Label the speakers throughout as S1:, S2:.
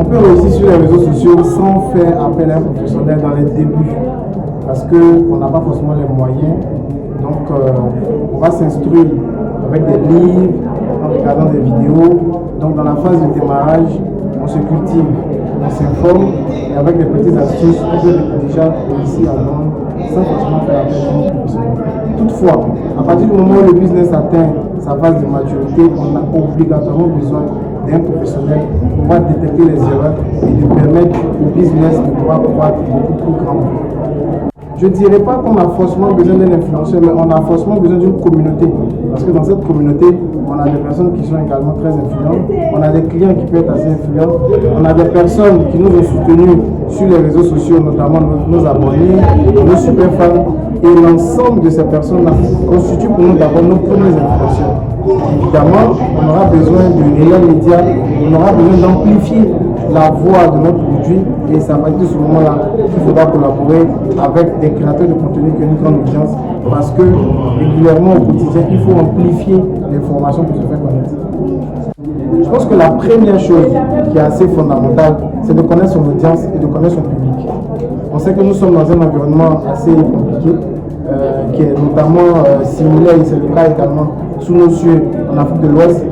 S1: On peut réussir sur les réseaux sociaux sans faire appel à un professionnel dans les débuts, parce qu'on n'a pas forcément les moyens. Donc on va s'instruire avec des livres, en regardant des vidéos. Donc dans la phase de démarrage, on se cultive, on s'informe, et avec des petites astuces, on peut déjà réussir à vendre sans forcément faire appel à un professionnel. Toutefois, à partir du moment où le business atteint sa phase de maturité, on a obligatoirement besoin d'un professionnel pour pouvoir détecter les erreurs et de permettre au business de pouvoir croître beaucoup plus grand. Je ne dirais pas qu'on a forcément besoin d'un influenceur, mais on a forcément besoin d'une communauté. Parce que dans cette communauté, on a des personnes qui sont également très influentes, on a des clients qui peuvent être assez influents, on a des personnes qui nous ont soutenus sur les réseaux sociaux, notamment nos abonnés, nos super fans. Et l'ensemble de ces personnes-là constituent pour nous d'abord nos premiers influenceurs. Évidemment, on aura besoin de réels médias, on aura besoin d'amplifier la voix de notre produit, et c'est à partir de ce moment-là qu'il faudra collaborer avec des créateurs de contenu qui ont une grande audience, parce que régulièrement au quotidien, il faut amplifier l'information pour se faire connaître. Je pense que la première chose qui est assez fondamentale, c'est de connaître son audience et de connaître son public. On sait que nous sommes dans un environnement assez compliqué, qui est notamment similaire, et c'est le cas également sous nos cieux en Afrique de l'Ouest.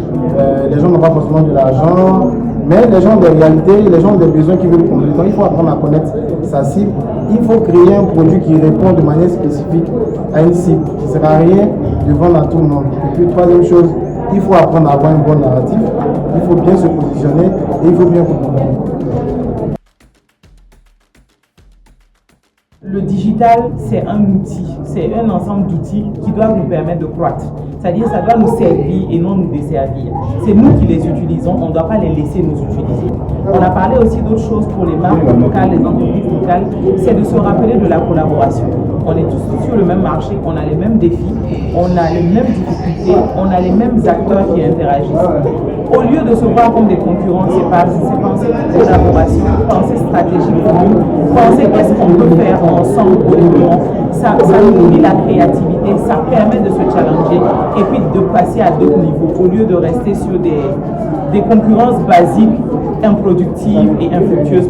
S1: Les gens n'ont pas forcément de l'argent, mais les gens ont des réalités, les gens ont des besoins qu'ils veulent combler. Donc il faut apprendre à connaître sa cible. Il faut créer un produit qui répond de manière spécifique à une cible. Ce ne sert à rien de vendre à tout le monde. Et puis troisième chose, il faut apprendre à avoir un bon narratif, il faut bien se positionner et il faut bien communiquer.
S2: Le digital, c'est un outil, c'est un ensemble d'outils qui doivent nous permettre de croître. C'est-à-dire que ça doit nous servir et non nous desservir. C'est nous qui les utilisons, on ne doit pas les laisser nous utiliser. On a parlé aussi d'autres choses pour les marques locales, les entreprises locales, c'est de se rappeler de la collaboration. On est tous sur le même marché, on a les mêmes défis, on a les mêmes difficultés, on a les mêmes acteurs qui interagissent. Au lieu de se voir comme des concurrents, c'est penser collaboration, penser stratégie commune, penser qu'est-ce qu'on peut faire ensemble au développement. Ça nourrit la créativité, ça permet de se challenger et puis de passer à d'autres niveaux au lieu de rester sur des concurrences basiques, improductives et infructueuses.